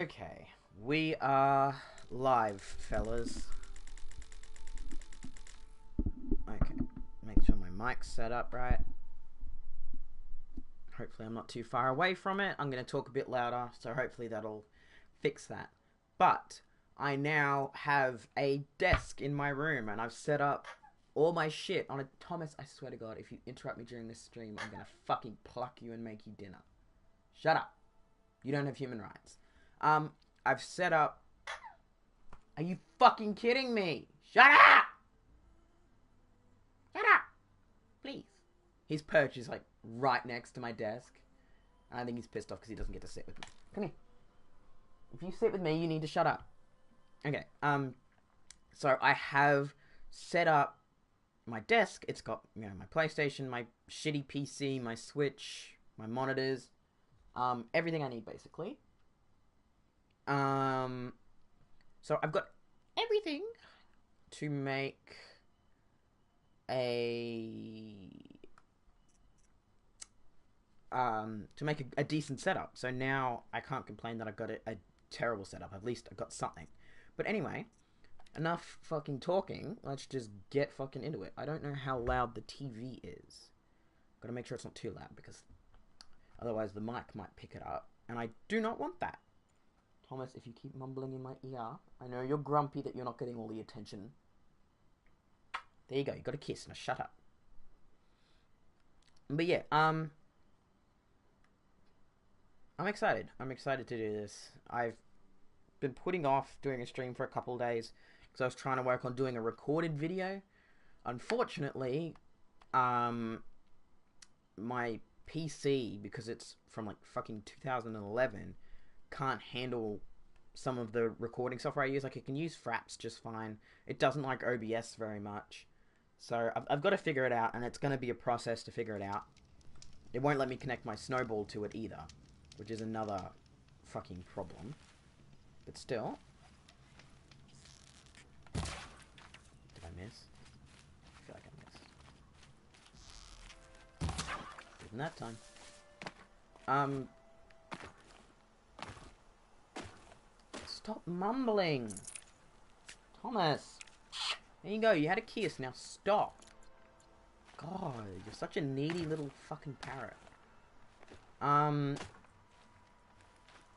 Okay, we are live, fellas. Okay, make sure my mic's set up right. Hopefully I'm not too far away from it. I'm going to talk a bit louder, so hopefully that'll fix that. But I now have a desk in my room, and I've set up all my shit on a... Thomas, I swear to God, if you interrupt me during this stream, I'm going to fucking pluck you and make you dinner. Shut up. You don't have human rights. I've set up... Are you fucking kidding me? Shut up! Shut up! Please. His perch is like right next to my desk. And I think he's pissed off because he doesn't get to sit with me. Come here. If you sit with me, you need to shut up. Okay, so I have set up my desk. It's got, you know, my PlayStation, my shitty PC, my Switch, my monitors, everything I need basically. So I've got everything to make a decent setup. So now I can't complain that I've got a terrible setup. At least I've got something. But anyway, enough fucking talking. Let's just get fucking into it. I don't know how loud the TV is. Gotta make sure it's not too loud because otherwise the mic might pick it up. And I do not want that. Thomas, if you keep mumbling in my ear, I know you're grumpy that you're not getting all the attention. There you go, you got a kiss. Now shut up. But yeah, I'm excited. I'm excited to do this. I've been putting off doing a stream for a couple of days because I was trying to work on doing a recorded video. Unfortunately, my PC, because it's from like fucking 2011, can't handle some of the recording software I use. Like, it can use Fraps just fine. It doesn't like OBS very much. So I've got to figure it out, and it's going to be a process to figure it out. It won't let me connect my Snowball to it either, which is another fucking problem. But still. Did I miss? I feel like I missed. Didn't that time. Stop mumbling. Thomas. There you go, you had a kiss, now stop. God, you're such a needy little fucking parrot.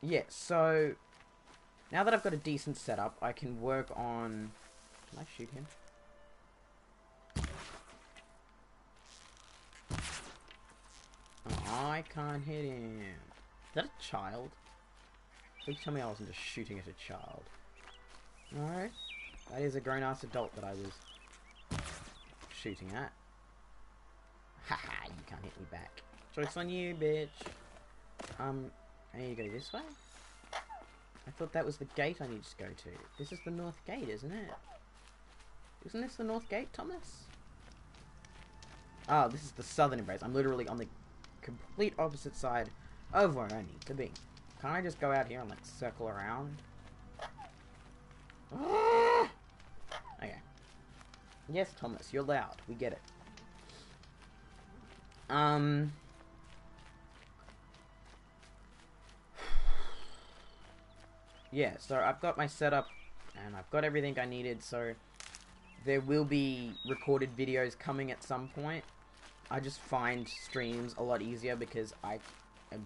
Yeah, so now that I've got a decent setup, I can work on... Can I shoot him? Oh, I can't hit him. Is that a child? Please tell me I wasn't just shooting at a child. No, that is a grown-ass adult that I was shooting at. Haha, you can't hit me back. Joke's on you, bitch. There you go this way? I thought that was the gate I need to go to. This is the north gate, isn't it? Isn't this the north gate, Thomas? Oh, this is the southern embrace. I'm literally on the complete opposite side of where I need to be. Can't I just go out here and, like, circle around? Okay. Yes, Thomas, you're loud. We get it. Yeah, so I've got my setup, and I've got everything I needed, so there will be recorded videos coming at some point. I just find streams a lot easier because I am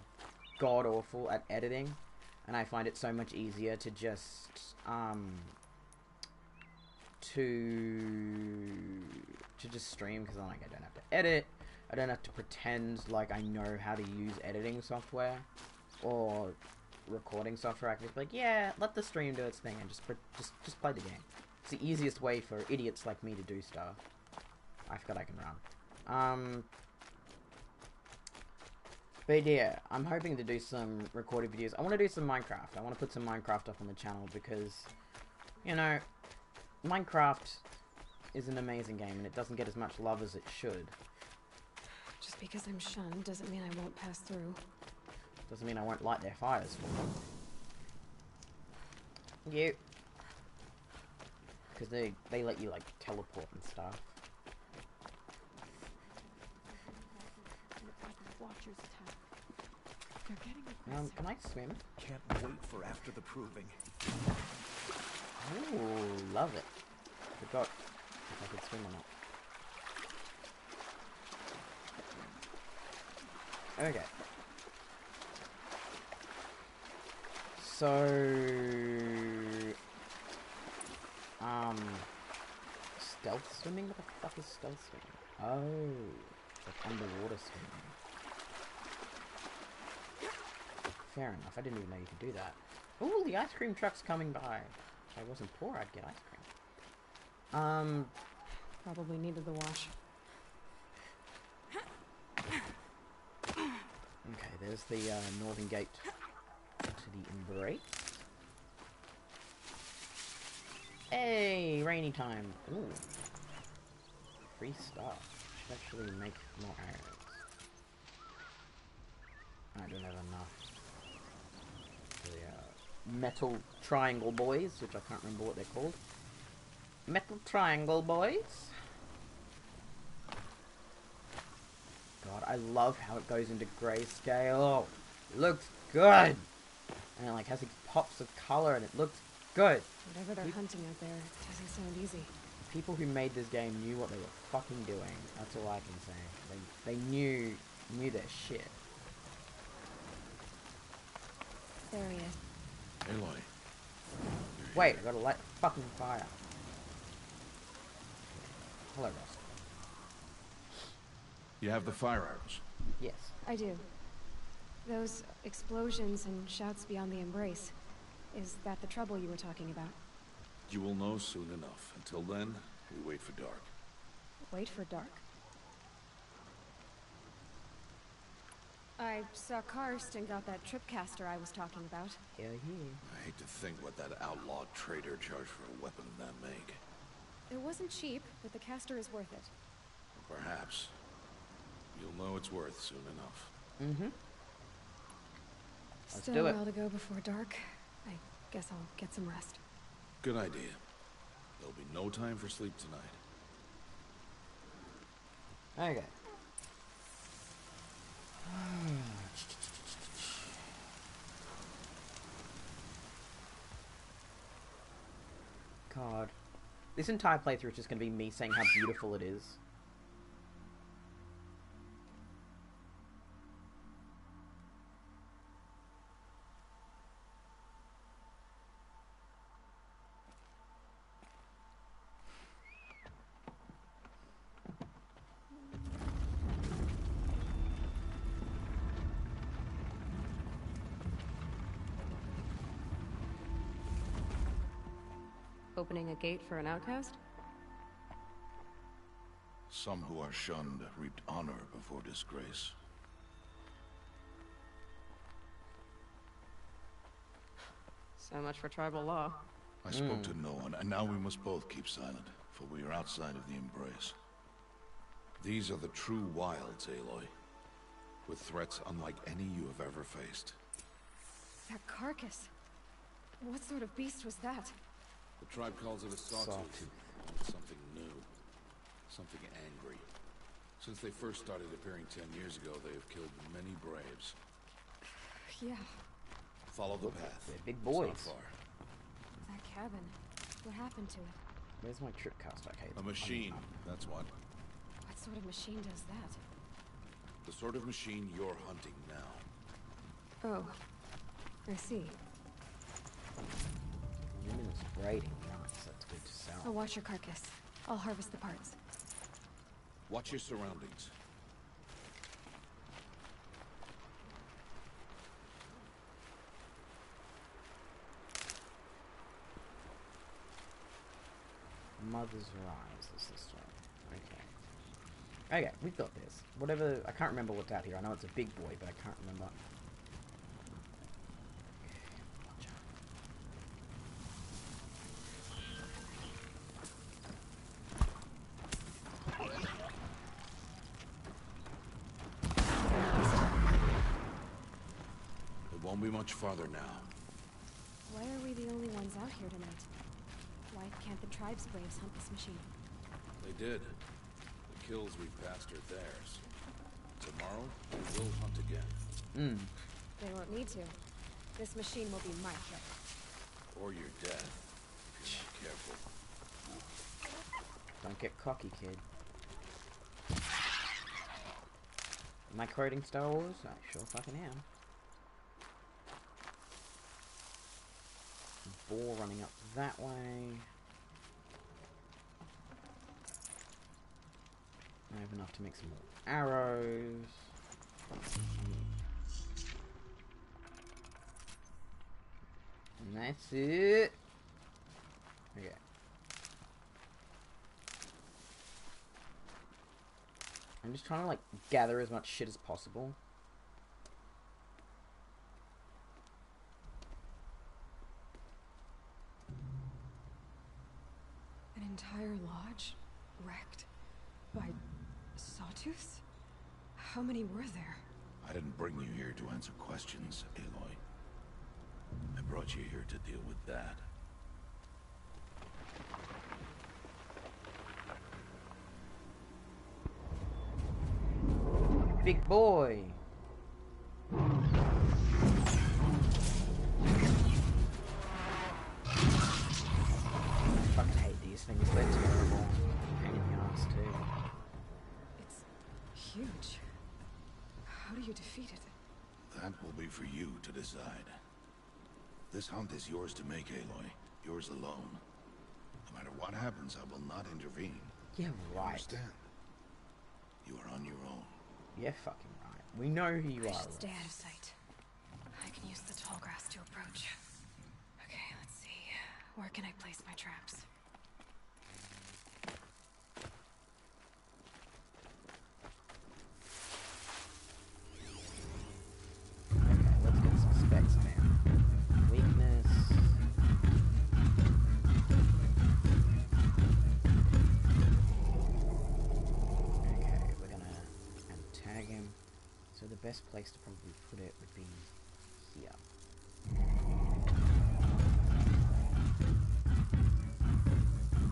god-awful at editing, and I find it so much easier to just, to just stream, because I'm like, I don't have to edit, I don't have to pretend like I know how to use editing software, or recording software. I can just be like, yeah, let the stream do its thing, and just play the game. It's the easiest way for idiots like me to do stuff. I forgot I can run. But yeah, I'm hoping to do some recorded videos. I want to do some Minecraft. I want to put some Minecraft up on the channel because, you know, Minecraft is an amazing game and it doesn't get as much love as it should. Just because I'm shunned doesn't mean I won't pass through. Doesn't mean I won't light their fires for them. You. Because they let you, like, teleport and stuff. Watchers attack. They're getting aggressive. Can I swim? Can't wait for after the proving. Ooh, love it. Forgot if I could swim or not. Okay. So, stealth swimming? What the fuck is stealth swimming? Oh, it's like underwater swimming. Fair enough, I didn't even know you could do that. Ooh, the ice cream truck's coming by. If I wasn't poor, I'd get ice cream. Probably needed the wash. Okay, there's the northern gate to the Embrace. Hey, rainy time. Ooh. Free stuff. Should actually make more arrows. I don't have enough. The metal triangle boys, which I can't remember what they're called. Metal triangle boys. God, I love how it goes into grayscale. It looks good. And it like has these pops of color and it looks good. Whatever they're hunting out there doesn't sound easy. People who made this game knew what they were fucking doing. That's all I can say. They knew their shit. There he is. Aloy. Wait, I gotta light fucking fire. Hello, Ross. You have the fire arrows. Yes. I do. Those explosions and shouts beyond the Embrace. Is that the trouble you were talking about? You will know soon enough. Until then, we wait for dark. Wait for dark. I saw Karst and got that tripcaster I was talking about. Hell yeah. I hate to think what that outlawed trader charged for a weapon of that make. It wasn't cheap, but the caster is worth it. Perhaps. You'll know it's worth soon enough. Mm-hmm. Let's Still do a it. while to go before dark. I guess I'll get some rest. Good idea. There'll be no time for sleep tonight. Okay. God. This entire playthrough is just going to be me saying how beautiful it is. Opening a gate for an outcast? Some who are shunned reaped honor before disgrace. So much for tribal law. I spoke to no one, and now we must both keep silent, for we are outside of the Embrace. These are the true wilds, Aloy, with threats unlike any you have ever faced. That carcass. What sort of beast was that? The tribe calls it a sawtooth. Sawtooth. Something new. Something angry. Since they first started appearing 10 years ago, they have killed many braves. Yeah, Follow the path. They're big It's boys. not far. that cabin. What happened to it? Where's my tripcaster? Okay. A machine, that's what. What sort of machine does that? The sort of machine you're hunting now. Oh, I see. Luminous braiding. Nice. That's good to I'll sell. watch your carcass. I'll harvest the parts. Watch your surroundings. Mother's Rise. This is one. Okay. Okay, we've got this. Whatever. I can't remember what's out here. I know it's a big boy, but I can't remember. Watch out. It won't be much farther now. Why are we the only ones out here tonight? Why can't the tribe's braves hunt this machine? They did. The kills we passed are theirs. Tomorrow, we will hunt again. They won't need to. This machine will be my kill. Or your death. If you're not careful. Don't get cocky, kid. Am I quoting Star Wars? I sure fucking am. Ball running up that way. I have enough to make some more arrows. And that's it. Okay. I'm just trying to like gather as much shit as possible. An entire lodge wrecked by sawtooths? How many were there? I didn't bring you here to answer questions, Aloy. I brought you here to deal with that. Big boy. Fucking hate these things. They're terrible. Pain in the ass too. It's huge. How do you defeat it? That will be for you to decide. This hunt is yours to make, Aloy. Yours alone. No matter what happens, I will not intervene. Yeah, You right. understand? You are on your own. Yeah, fucking right. We know who you I are. should stay Russ. out of sight. I can use the tall grass to approach. Okay, let's see. Where can I place my traps? Okay, let's get some specs now. Weakness. Okay, we're gonna tag him. So the best place to probably put it would be here.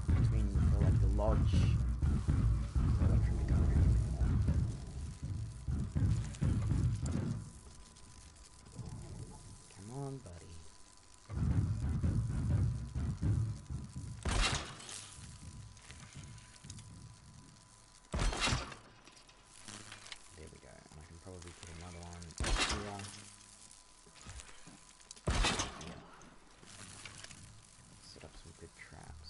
Between like the lodge. So like from the government. Come on, buddy. There we go. And I can probably put another one here. Yeah. Set up some good traps.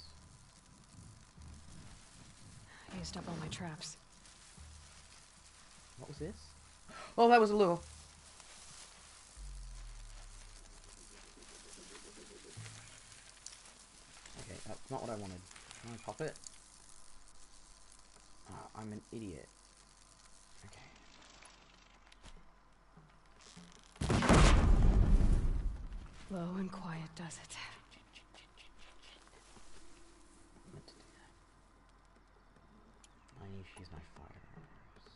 I used up all my traps. What was this? Oh, that was a lure. Okay, that's not what I wanted. Can I pop it? Ah, I'm an idiot. Okay. Low and quiet does it. I meant to do that. I need to use my fire arrows.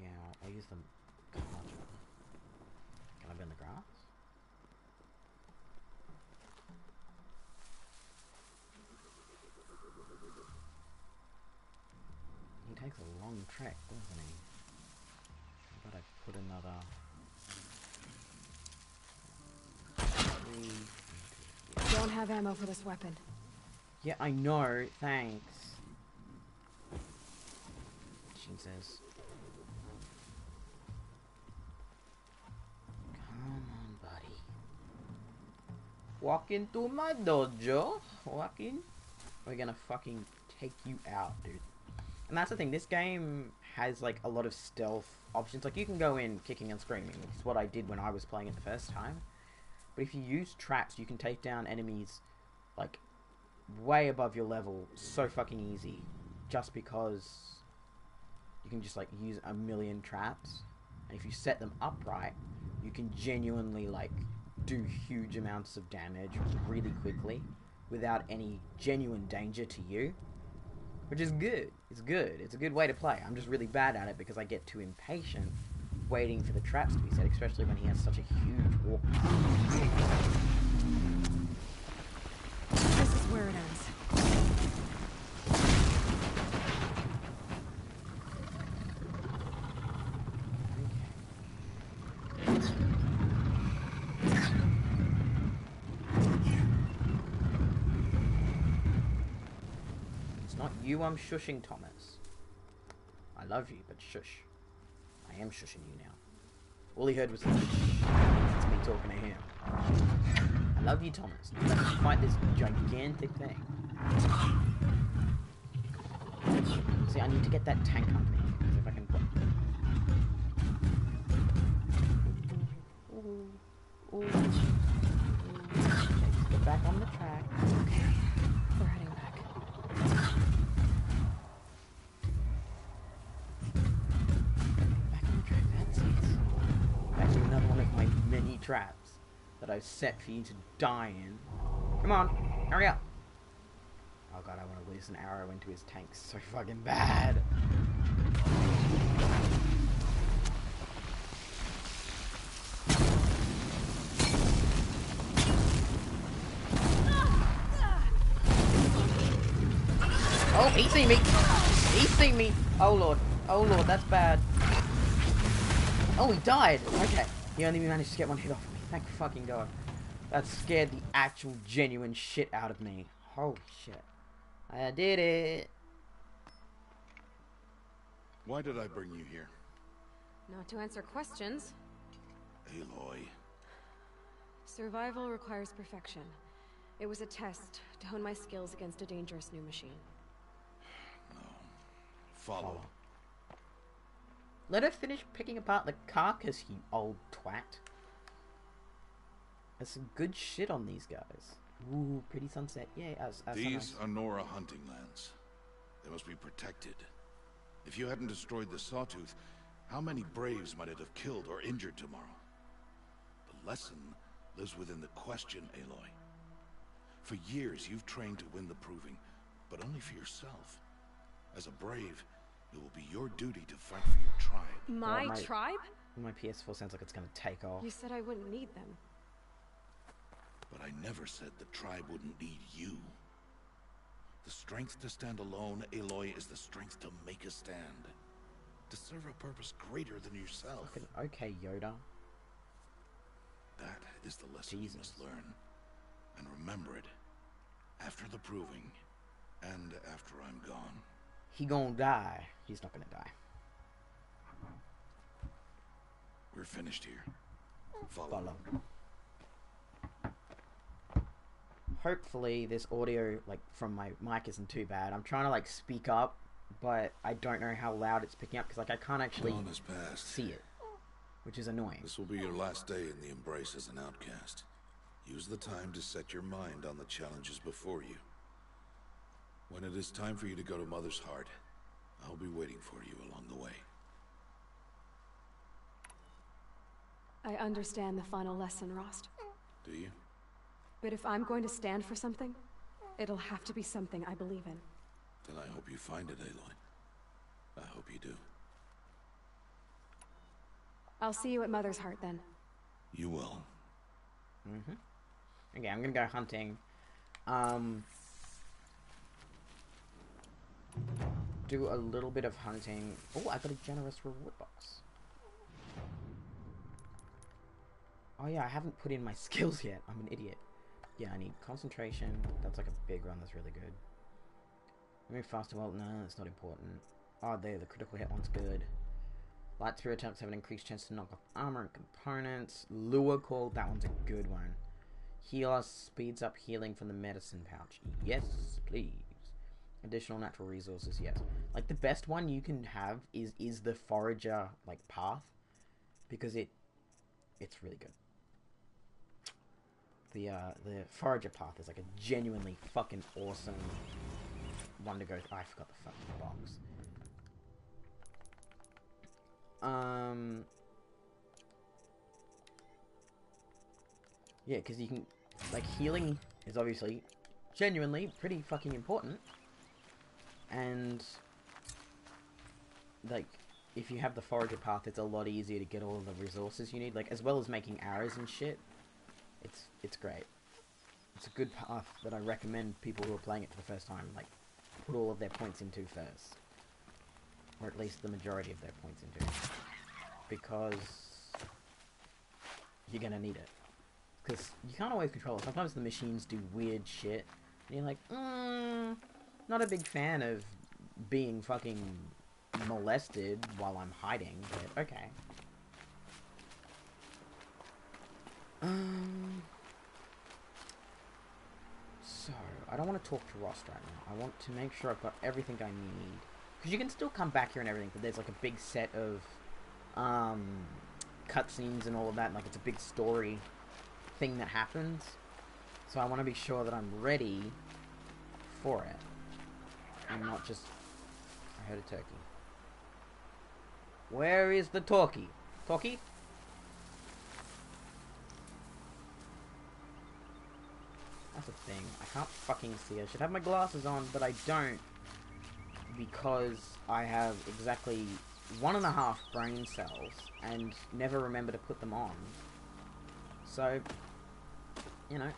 Yeah, I'll use them. Can I be in the grass? He takes a long trek, doesn't he? I gotta put another three. Don't have ammo for this weapon. Yeah, I know. Thanks. Jesus. Come on, buddy. Walk into my dojo. Walk in. We're gonna fucking take you out, dude. And that's the thing. This game has like a lot of stealth options. Like you can go in kicking and screaming, which is what I did when I was playing it the first time. But if you use traps, you can take down enemies like way above your level so fucking easy, just because you can just like use a million traps, and if you set them up right, you can genuinely like do huge amounts of damage really quickly without any genuine danger to you, which is good. It's good. It's a good way to play. I'm just really bad at it because I get too impatient waiting for the traps to be set, especially when he has such a huge walk. This is where it ends. I'm shushing, Thomas. I love you, but shush. I am shushing you now. All he heard was shh. It's me talking to him. I love you, Thomas. Let's fight this gigantic thing. See, I need to get that tank on me. Because if I can... Ooh. Okay, just get back on the track. Okay, we're heading back. Back on the track, that's it. Back to another one of my many traps that I've set for you to die in. Come on, hurry up. Oh god, I want to lose an arrow into his tank so fucking bad. Oh, he seen me! He seen me! Oh lord, that's bad. Oh, he died! Okay, he only managed to get one hit off of me. Thank fucking god. That scared the actual genuine shit out of me. Holy shit. I did it! Why did I bring you here? Not to answer questions. Aloy. Survival requires perfection. It was a test to hone my skills against a dangerous new machine. No. Follow. Let her finish picking apart the carcass, you old twat. There's some good shit on these guys. Ooh, pretty sunset. Yay, as These sunrise. are Nora hunting lands. They must be protected. If you hadn't destroyed the Sawtooth, how many Braves might it have killed or injured tomorrow? The lesson lives within the question, Aloy. For years, you've trained to win the Proving, but only for yourself. As a Brave, it will be your duty to fight for your tribe. My my- tribe? My PS4 sounds like it's gonna take off. You said I wouldn't need them. But I never said the tribe wouldn't need you. The strength to stand alone, Aloy, is the strength to make a stand. To serve a purpose greater than yourself. Fucking okay, Yoda. That is the lesson Jesus. you must learn. And remember it. After the Proving, and after I'm gone. He gonna die. He's not gonna die. We're finished here. Follow. Follow. Hopefully this audio, like, from my mic isn't too bad. I'm trying to, like, speak up, but I don't know how loud it's picking up, because, like, I can't actually Dawn has passed. see it, which is annoying. This will be your last day in the Embrace as an outcast. Use the time to set your mind on the challenges before you. When it is time for you to go to Mother's Heart, I'll be waiting for you along the way. I understand the final lesson, Rost. Do you? But if I'm going to stand for something, it'll have to be something I believe in. Then I hope you find it, Aloy. I hope you do. I'll see you at Mother's Heart then. You will. Okay, I'm gonna go hunting. Do a little bit of hunting. Oh, I got a generous reward box. Oh yeah, I haven't put in my skills yet. I'm an idiot. Yeah, I need concentration. That's like a big one. That's really good. Move faster. Well, no, that's not important. Oh, there, the critical hit one's good. Light spear attacks have an increased chance to knock off armor and components. Lure call, that one's a good one. Healer speeds up healing from the medicine pouch. Yes, please. Additional natural resources, yes. Like, the best one you can have is the forager, like, path. Because it's really good. The forager path is like a genuinely fucking awesome one to go. I forgot the fucking box. Yeah, because you can, like, healing is obviously genuinely pretty fucking important. And, like, if you have the forager path, it's a lot easier to get all of the resources you need, like, as well as making arrows and shit. It's great. It's a good path that I recommend people who are playing it for the first time, like, put all of their points into first. Or at least the majority of their points into. Because you're gonna need it. Because you can't always control it. Sometimes the machines do weird shit. And you're like, not a big fan of being fucking molested while I'm hiding, but okay. So, I don't want to talk to Rost right now. I want to make sure I've got everything I need. Because you can still come back here and everything, but there's like a big set of cutscenes and all of that. Like, it's a big story thing that happens. So I want to be sure that I'm ready for it. And not just... I heard a turkey. Where is the talkie? Talkie? That's a thing. I can't fucking see. I should have my glasses on, but I don't. Because I have exactly 1.5 brain cells and never remember to put them on. So, you know.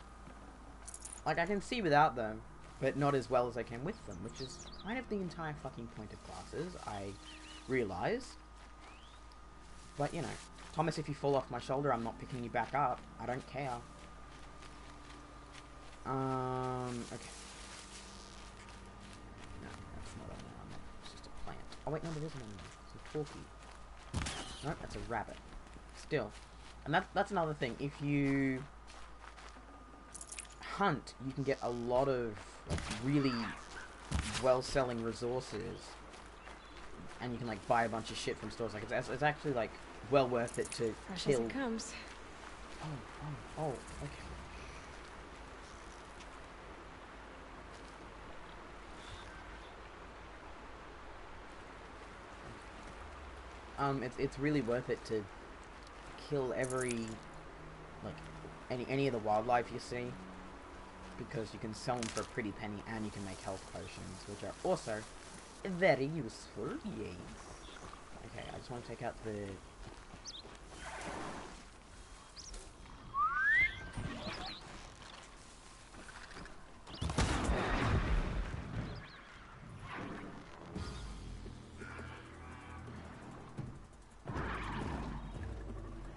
Like, I can see without them, but not as well as I can with them, which is kind of the entire fucking point of glasses, I realise. But, you know. Thomas, if you fall off my shoulder, I'm not picking you back up. I don't care. Okay. No, that's not an animal. It's just a plant. Oh wait, no, there is an animal. It's a talkie. No, that's a rabbit. Still. And that's another thing. If you hunt, you can get a lot of like, really well-selling resources. And you can like buy a bunch of shit from stores. Like it's actually like well worth it to Fresh kill. as it comes. Oh, okay. It's really worth it to kill every, like, any of the wildlife you see, because you can sell them for a pretty penny, and you can make health potions, which are also very useful, yes. Okay, I just want to take out the...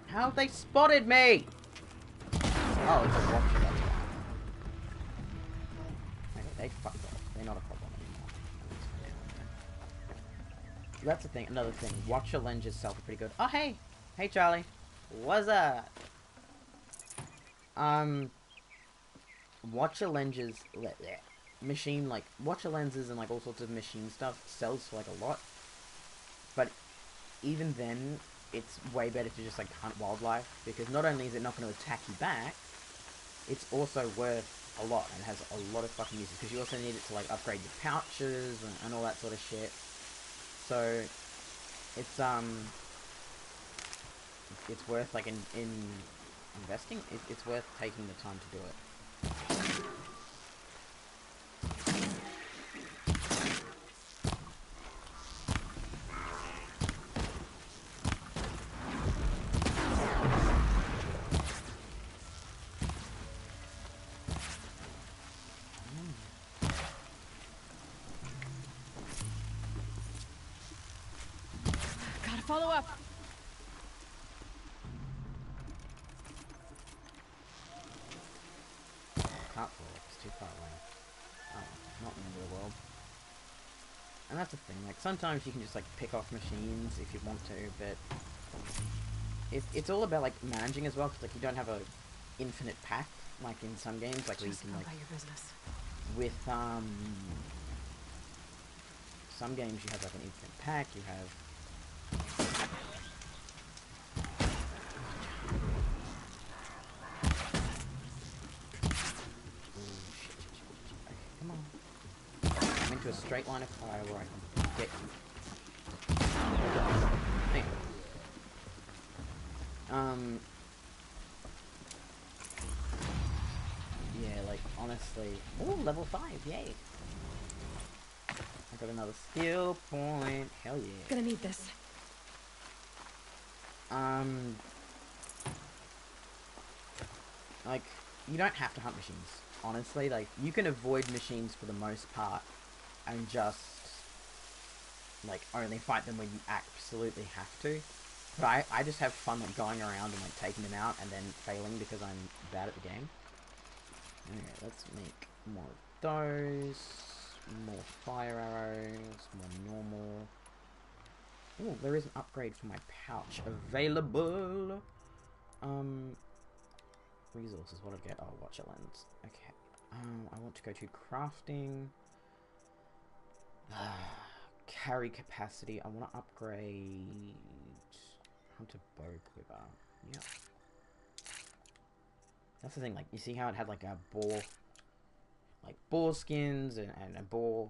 How have they spotted me? Oh, it's a watcher, that's why. Okay, they fucked off. They're not a problem anymore. That's the thing, another thing. Watcher lenses itself are pretty good. Oh, hey! Hey, Charlie. What's up? Watcher lenses... Machine, like, watcher lenses and, like, all sorts of machine stuff sells for, like, a lot. But even then... it's way better to just, like, hunt wildlife, because not only is it not going to attack you back, it's also worth a lot, and has a lot of fucking uses, because you also need it to, like, upgrade your pouches, and all that sort of shit. So, it's worth, like, in investing, it's worth taking the time to do it. Follow up. Can't follow up, it's too far away. Oh, not in the real world. And that's the thing, like, sometimes you can just, like, pick off machines if you want to, but... It's all about, like, managing as well, because, like, you don't have a infinite pack, like, in some games, like, where you can, like... Your business. With, some games you have, like, an infinite pack, you have... To a straight line of fire where I can get you. Anyway. Yeah, like, honestly... Oh, level 5, yay! I got another skill point, hell yeah. Gonna need this. Like, you don't have to hunt machines, honestly. Like, you can avoid machines for the most part, and just, like, only fight them when you absolutely have to. But I just have fun, like, going around and, like, taking them out and then failing because I'm bad at the game. Anyway, let's make more of those. More fire arrows, more normal. Oh, there is an upgrade for my pouch available. Resources, what did I get? Oh, watcher lens. Okay. I want to go to crafting. Carry capacity. I want to upgrade Hunter Bow Quiver. Yeah. That's the thing, like, you see how it had like a boar, like boar skins and a boar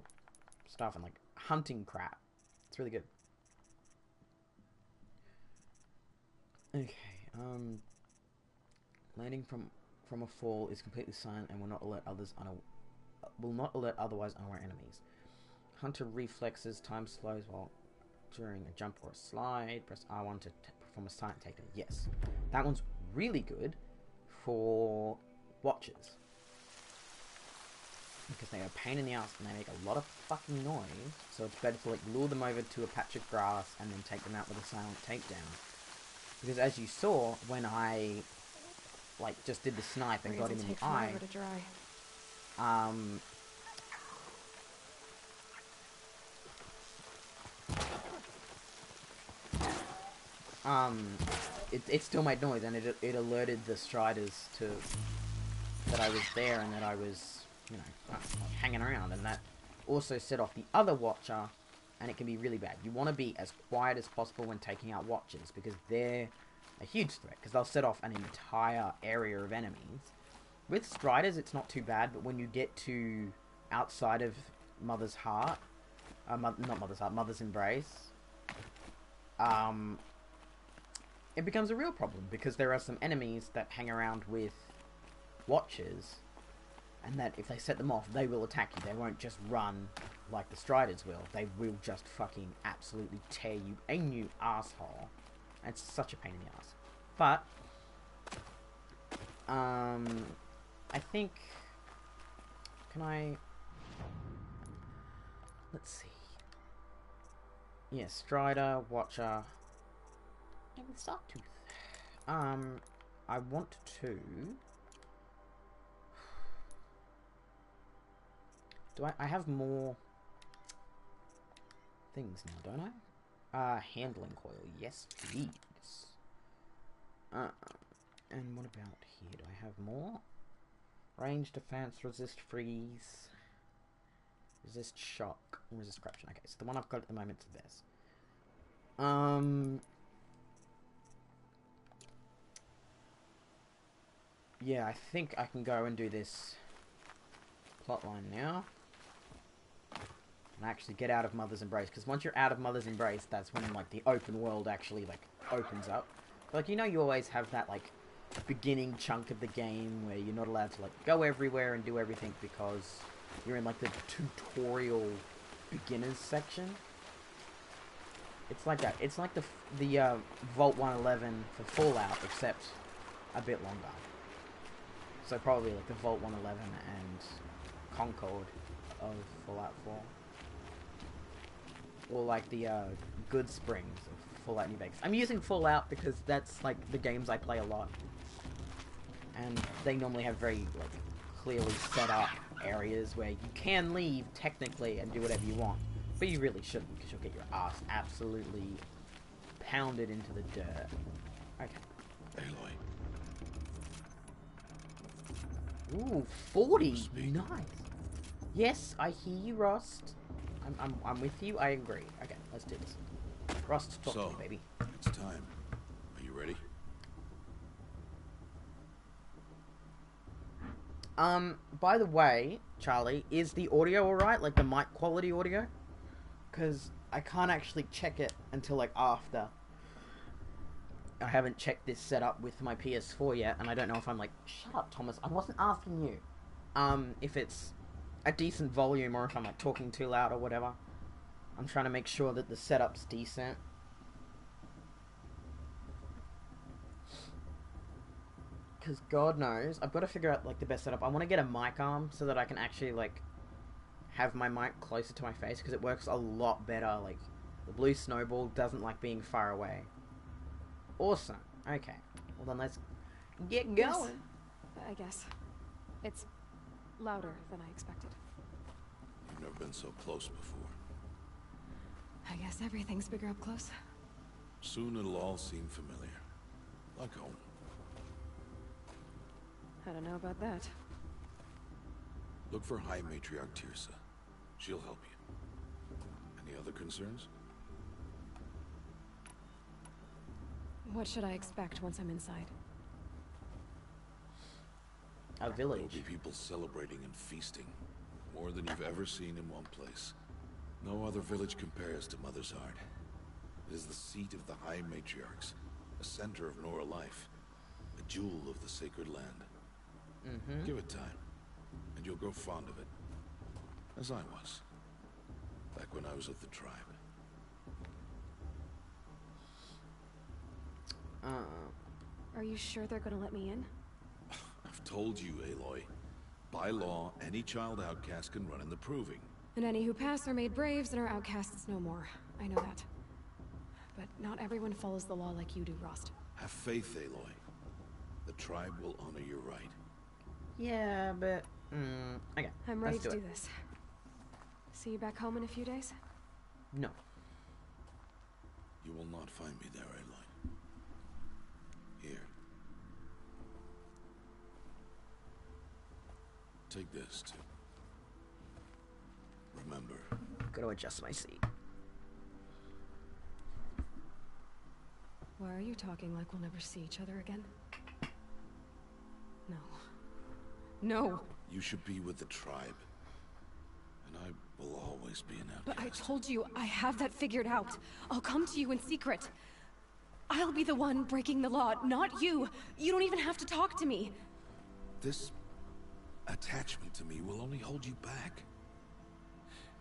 stuff and like hunting crap. It's really good. Okay, landing from a fall is completely silent and will not alert otherwise unaware enemies. Hunter reflexes, time slows while during a jump or a slide. Press R1 to perform a silent takedown. Yes, that one's really good for watchers because they are a pain in the ass and they make a lot of fucking noise. So it's better to like lure them over to a patch of grass and then take them out with a silent takedown. Because as you saw when I like just did the snipe and got him in the eye, to dry. it still made noise and it alerted the striders to that I was there and that I was, you know, hanging around, and that also set off the other watcher, and it can be really bad. You want to be as quiet as possible when taking out watchers because they're a huge threat because they'll set off an entire area of enemies. With striders it's not too bad, but when you get to outside of Mother's Heart, not Mother's Heart, Mother's Embrace, it becomes a real problem because there are some enemies that hang around with watchers, and that if they set them off, they will attack you. They won't just run like the striders will. They will just fucking absolutely tear you a new asshole. And it's such a pain in the ass. But I think, can I? Let's see. Yeah, Strider, Watcher, and Startooth. I want to. Do I have more things now, don't I? Handling coil, yes please. And what about here? Do I have more? Range, defense, resist freeze, resist shock, resist corruption. Okay, so the one I've got at the moment is this. Yeah, I think I can go and do this plotline now. And actually get out of Mother's Embrace, because once you're out of Mother's Embrace, that's when like the open world actually like opens up. Like, you know, you always have that like beginning chunk of the game where you're not allowed to like go everywhere and do everything because you're in like the tutorial beginners section. It's like that. It's like the Vault 111 for Fallout, except a bit longer. So probably like the Vault 111 and Concord of Fallout 4. Or like the Good Springs of Fallout New Vegas. I'm using Fallout because that's like the games I play a lot. And they normally have very like clearly set up areas where you can leave technically and do whatever you want. But you really shouldn't, because you'll get your ass absolutely pounded into the dirt. Okay. Aloy. Ooh, 40! Nice! Yes, I hear you, Rust. I'm with you, I agree. Okay, let's do this. Rust, talk to me, baby. It's time. Are you ready? By the way, Charlie, is the audio alright? Like the mic quality audio? Because I can't actually check it until like after. I haven't checked this setup with my PS4 yet, and I don't know if I'm like, shut up, Thomas, I wasn't asking you. If it's a decent volume or if I'm like talking too loud or whatever. I'm trying to make sure that the setup's decent. Because God knows, I've got to figure out like the best setup. I want to get a mic arm so that I can actually like have my mic closer to my face, because it works a lot better. Like the blue snowball doesn't like being far away. Awesome. Okay. Well then let's get going. Yes, I guess. It's louder than I expected. never been so close before. I guess everything's bigger up close. Soon it'll all seem familiar. Like home. I don't know about that. Look for High Matriarch Tirsa. She'll help you. Any other concerns? What should I expect once I'm inside? A There'll village. be people celebrating and feasting. More than you've ever seen in one place. No other village compares to Mother's Heart. It is the seat of the High Matriarchs, a center of Nora life, a jewel of the sacred land. Give it time, and you'll grow fond of it. As I was, back when I was with the tribe. Are you sure they're gonna let me in? I've told you, Aloy. By law, any child outcast can run in the Proving. And any who pass are made braves and are outcasts no more. I know that. But not everyone follows the law like you do, Rost. Have faith, Aloy. The tribe will honor your right. Yeah, but... okay, I'm ready let's to do it. this. See you back home in a few days? No. You will not find me there, Aloy. Here. Take this, too. Remember, Gotta adjust my seat. Why are you talking like we'll never see each other again? No. No! you should be with the tribe. And I will always be an outcast. But I told you, I have that figured out. I'll come to you in secret. I'll be the one breaking the law, not you. You don't even have to talk to me. This attachment to me will only hold you back.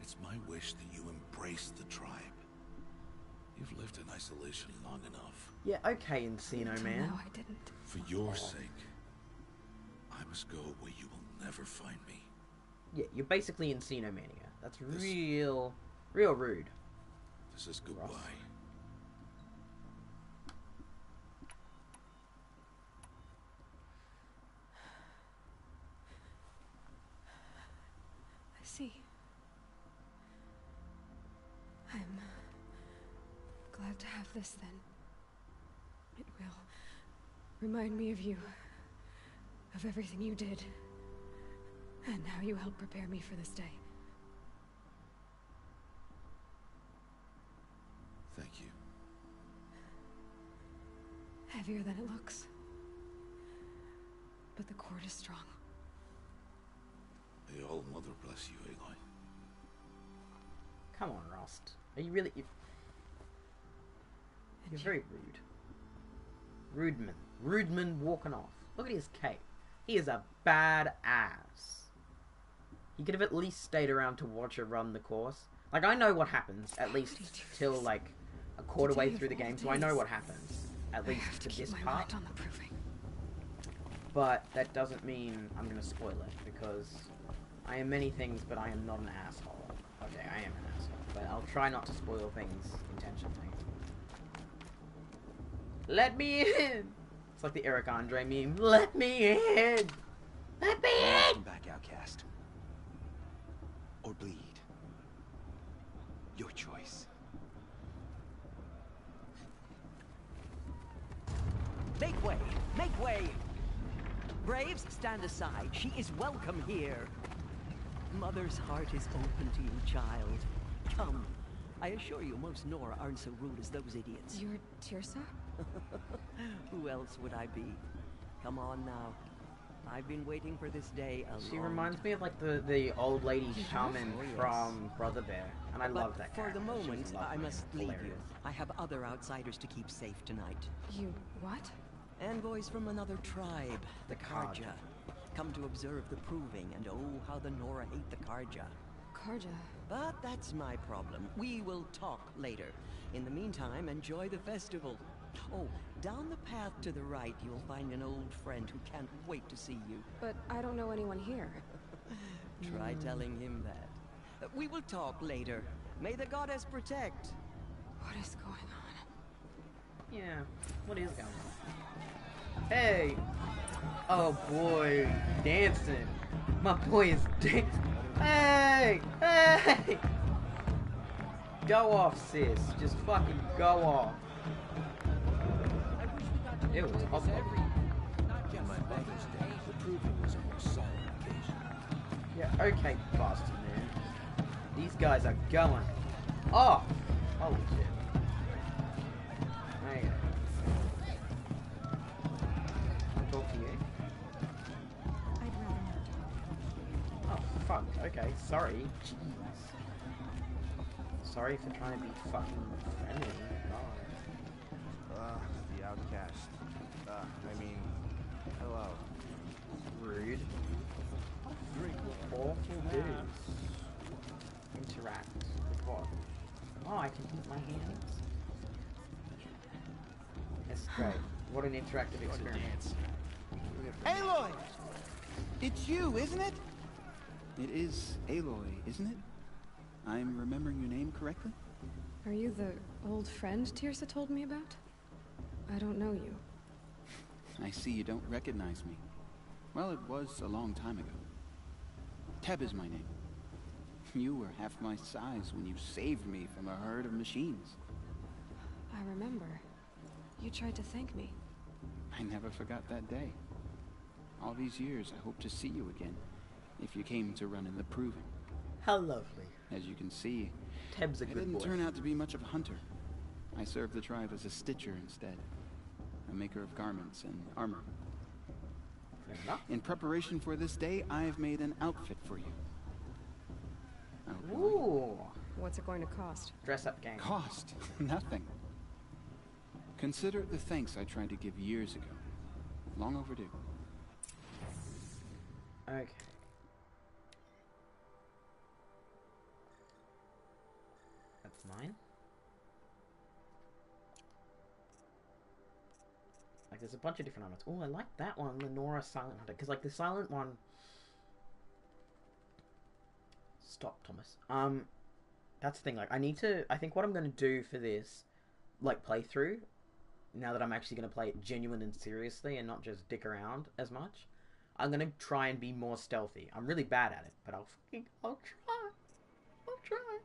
It's my wish that you embrace the tribe. You've lived in isolation long enough. Yeah, okay, Encino Until Man. now, I didn't. For your sake, I must go where you will never find me. Yeah, you're basically Encino Mania. That's real rude. This is goodbye. I see. I'm glad to have this then. It will remind me of you, of everything you did, and how you helped prepare me for this day. Thank you. Heavier than it looks. But the cord is strong. May all Mother bless you, Aloy. Come on, Rost. Are you really... You're very rude. Rudeman. Rudeman walking off. Look at his cape. He is a bad ass. He could have at least stayed around to watch her run the course. Like, I know what happens, at least till, like, a quarter way through the game, so I know what happens. At least to this part. On the proving. But that doesn't mean I'm going to spoil it, because I am many things, but I am not an asshole. Okay, I am an asshole, but I'll try not to spoil things intentionally. Let me in! It's like the Eric Andre meme. Let me in! Let me in! Come back, outcast. Or bleed. Your choice. Make way! Make way! Braves, stand aside. She is welcome here. Mother's heart is open to you, child. Come. I assure you, most Nora aren't so rude as those idiots. You're Tirsa? Who else would I be? Come on now. I've been waiting for this day a She long reminds me of like the old lady shaman Oh, yes. from Brother Bear, and I But love that for character. the moment, She's I lovely must and leave you. hilarious. I have other outsiders to keep safe tonight. You what? Envoys from another tribe, the Karja. Karja. Come to observe the proving, and oh, how the Nora hate the Karja. Karja. But that's my problem. We will talk later. In the meantime, enjoy the festival. Oh, down the path to the right, you'll find an old friend who can't wait to see you. But I don't know anyone here. Try telling him that. We will talk later. May the goddess protect. What is going on? Yeah, what is going on? Hey! Oh boy, dancing. My boy is dead. Hey! Hey! Go off, sis. Just fucking go off. It was awful. On my mother's day, the proving was a more solemn occasion. Yeah, okay, bastard, man. These guys are going. Oh! Holy shit. Okay. I'll talk to you. I'd rather not. Oh, fuck. Okay, sorry. Jeez. Sorry for trying to be fucking friendly. God. The outcast. Hello. Rude. Drink Awful dudes. Interact with what? Oh, I can heat my hands. That's great. What an interactive experience. Aloy! It's you, isn't it? It is Aloy, isn't it? I'm remembering your name correctly? Are you the old friend Tirsa told me about? I don't know you. I see you don't recognize me. Well, it was a long time ago. Teb is my name. You were half my size when you saved me from a herd of machines. I remember. You tried to thank me. I never forgot that day. All these years, I hope to see you again, if you came to run in the Proving. How lovely. As you can see, Teb's a I good didn't boy. turn out to be much of a hunter. I served the tribe as a stitcher instead. A maker of garments and armor. Fair enough. In preparation for this day, I've made an outfit for you. I hope you like it. Ooh. What's it going to cost? Dress up game. Cost? Nothing. Consider it the thanks I tried to give years ago. Long overdue. Okay. That's mine. Like, there's a bunch of different armors. Oh, I like that one, Lenora Silent Hunter, because like the silent one. Stop, Thomas. That's the thing. Like, I think what I'm gonna do for this, like, playthrough, now that I'm actually gonna play it genuine and seriously and not just dick around as much, I'm gonna try and be more stealthy. I'm really bad at it, but I'll try. I'll try.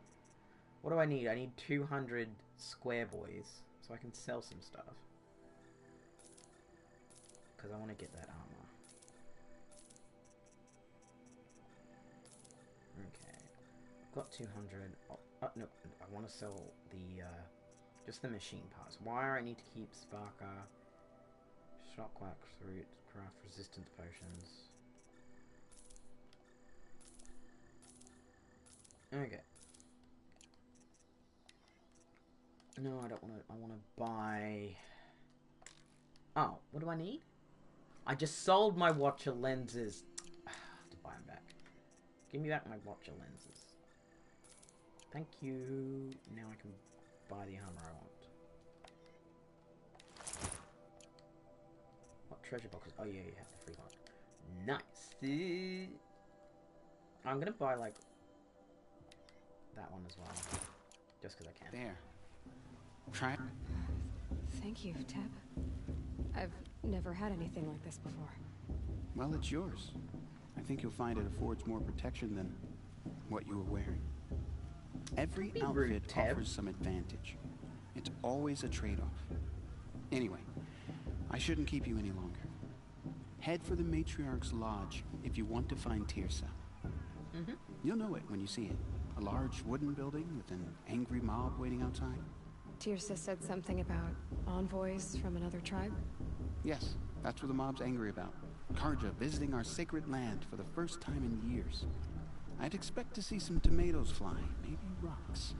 What do I need? I need 200 square boys so I can sell some stuff. Because I want to get that armor. Okay. I've got 200. Oh, no. I want to sell the, just the machine parts. Wire I need to keep. Sparker. Shockwax fruit. Craft resistance potions. Okay. No, I don't want to. I want to buy. Oh, what do I need? I just sold my Watcher lenses. I have to buy them back. Give me back my Watcher lenses. Thank you. Now I can buy the armor I want. What treasure boxes? Oh yeah, you have the free one. Nice. I'm gonna buy like that one as well, just because I can. There. Try it. Thank you, Teb. I've never had anything like this before. Well, it's yours. I think you'll find it affords more protection than what you were wearing. Every Be outfit rude, Teb. offers some advantage. It's always a trade-off. Anyway, I shouldn't keep you any longer. Head for the Matriarch's Lodge if you want to find Tirsa. You'll know it when you see it. A large wooden building with an angry mob waiting outside. Tirsa said something about envoys from another tribe. Yes, that's what the mob's angry about. Karja visiting our sacred land for the first time in years. I'd expect to see some tomatoes fly, maybe rocks.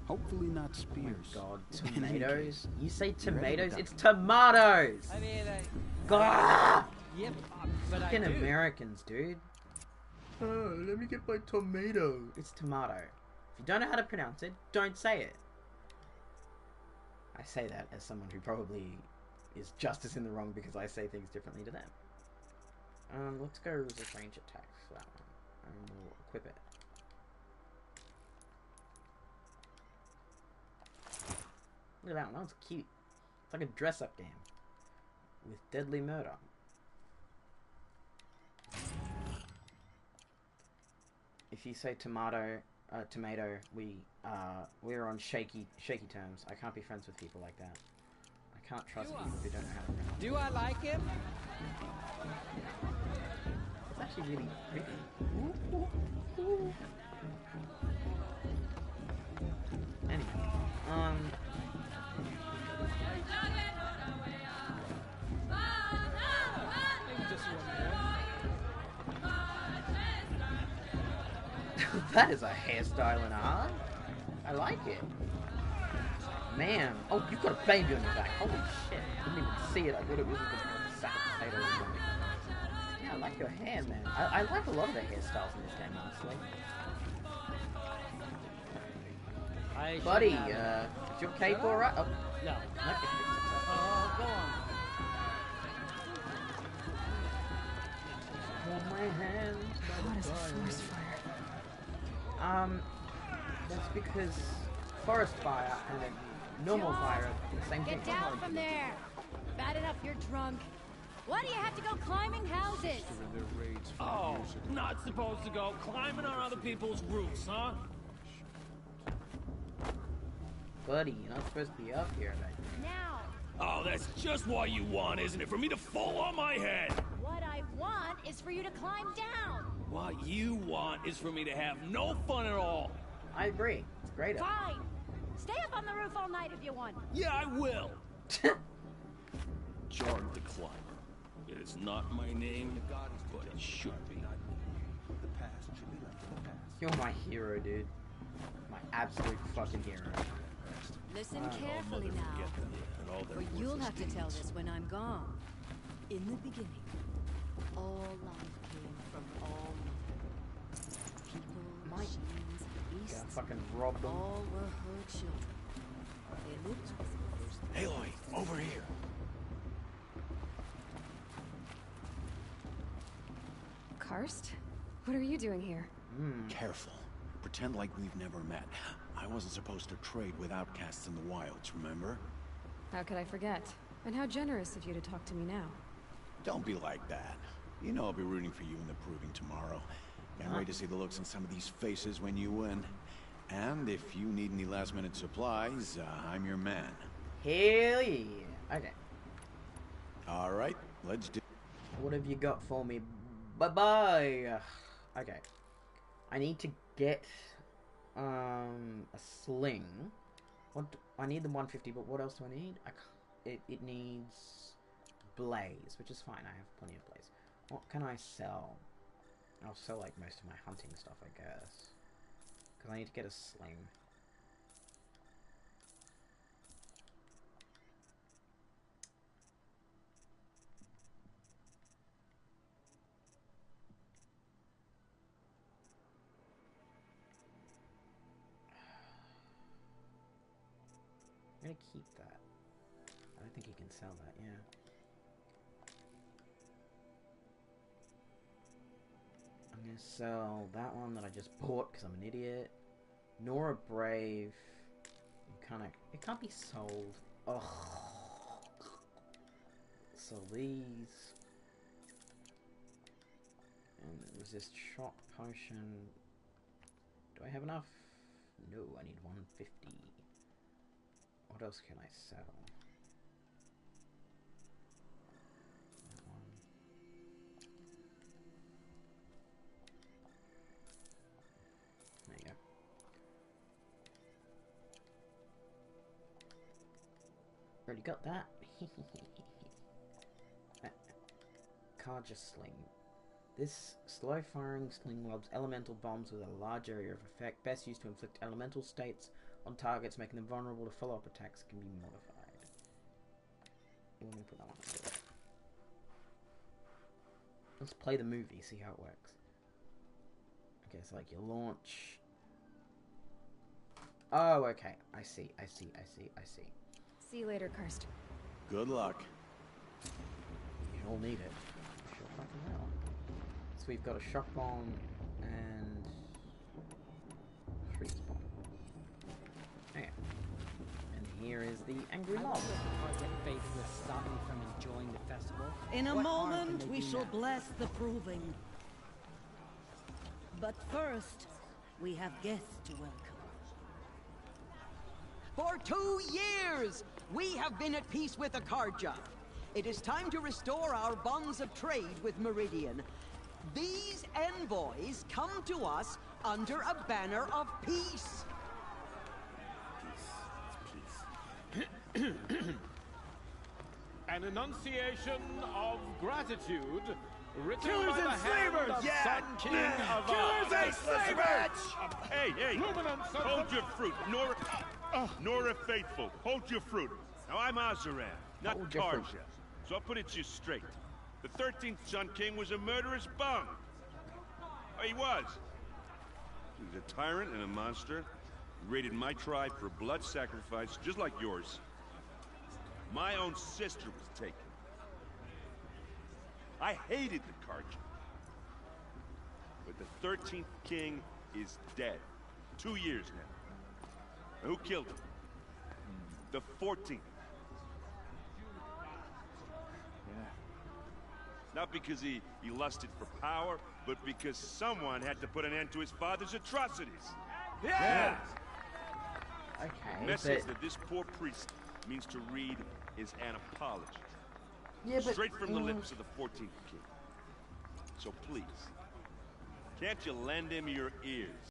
Hopefully not spears. God, In any tomatoes? case, You say you ready to tomatoes? duck? It's tomatoes! I mean, God! yep, but I Fucking do. Americans, dude. Oh, let me get my tomato. It's tomato. If you don't know how to pronounce it, don't say it. I say that as someone who probably is just as in the wrong because I say things differently to them. Let's go with a range attack for that one. And we'll equip it. Look at that one, that one's cute. It's like a dress-up game. With deadly murder. if you say tomato, we're on shaky terms. I can't be friends with people like that. I can't trust people who don't know how to pronounce. Do I like him? It's actually really pretty. Anyway, Maybe just one that is a hairstyle and a half. I like it. Man, oh, you've got a baby on your back. Holy shit! Didn't even see it. I thought it was just a sack of potatoes or something. Yeah, I like your hair, man. I like a lot of the hairstyles in this game, honestly. more. Buddy, is your cape alright? Oh, No. no, Go on. hold my hand. What is a forest fire? That's because forest fire and a normal fire are the same thing. Get down from there! Bad enough you're drunk. Why do you have to go climbing houses? Oh, not supposed to go climbing on other people's roofs, huh? Buddy, you're not supposed to be up here, right? Now, Oh, that's just what you want, isn't it? For me to fall on my head. what I want is for you to climb down. What you want is for me to have no fun at all. I agree. It's great up. Fine. Stay up on the roof all night if you want. Yeah, I will. Jordan the Climber. It is not my name, but it should be. The past should be left in the past. You're my hero, dude. My absolute fucking hero. Listen I'll carefully never now, forget them and all their or you'll worthless have to tell deeds. this when I'm gone. In the beginning, all life came from all mother. People, machines, Gonna beasts, fucking rob them. all were her children. They lived with her. Aloy, over here. Karst? What are you doing here? Careful. Pretend like we've never met. I wasn't supposed to trade with outcasts in the wilds, remember? How could I forget? And how generous of you to talk to me now. Don't be like that. You know I'll be rooting for you in the proving tomorrow. Can't wait to see the looks on some of these faces when you win. And if you need any last-minute supplies, I'm your man. Hell yeah. Okay. All right, let's do... What have you got for me? Bye-bye. Okay. I need to get a sling. I need the 150, but what else do I need? It needs blaze, which is fine. I have plenty of blaze. What can I sell? I'll sell like most of my hunting stuff, I guess. Because I need to get a sling. I'm gonna keep that. I don't think you can sell that, yeah. I'm gonna sell that one that I just bought because I'm an idiot. Nora Brave. It can't be sold. Ugh. Sell these. And resist shock potion. Do I have enough? No, I need 150. What else can I sell? That one. There you go. Already got that. Karja Sling. This slow-firing sling lobs elemental bombs with a large area of effect, best used to inflict elemental states on targets, making them vulnerable to follow-up attacks. Can be modified. We're gonna put that one up there. Let's play the movie, see how it works. Okay, so like you launch. Oh, okay. I see. See you later, Karst. Good luck. You all need it. Sure fucking will. So we've got a shock bomb and freeze bomb. Okay. And here is the angry mob. Project Faith will stop me from enjoying the festival. In a What harm can moment, they we do shall now? bless the proving. But first, we have guests to welcome. For 2 years, we have been at peace with the Carja. It is time to restore our bonds of trade with Meridian. These envoys come to us under a banner of peace. An enunciation of gratitude written Killers by the and hand slavers! of Yeah! Sun King of Killers and slavers! Hey, Luminance of hold the- your fruit. Nora Faithful, hold your fruit. Now, I'm Azaran, not Hold your fruit. Karja. So I'll put it to you straight. The 13th Sun King was a murderous bung. Oh, he was. He was a tyrant and a monster. He raided my tribe for blood sacrifice, just like yours. My own sister was taken. I hated the Karja. But the 13th King is dead. 2 years now. Who killed him? The 14th. Not because he lusted for power, but because someone had to put an end to his father's atrocities. Yeah! Okay, The message but... that this poor priest means to read is an apology. Yeah, but... Straight from the lips of the 14th king. So please, can't you lend him your ears?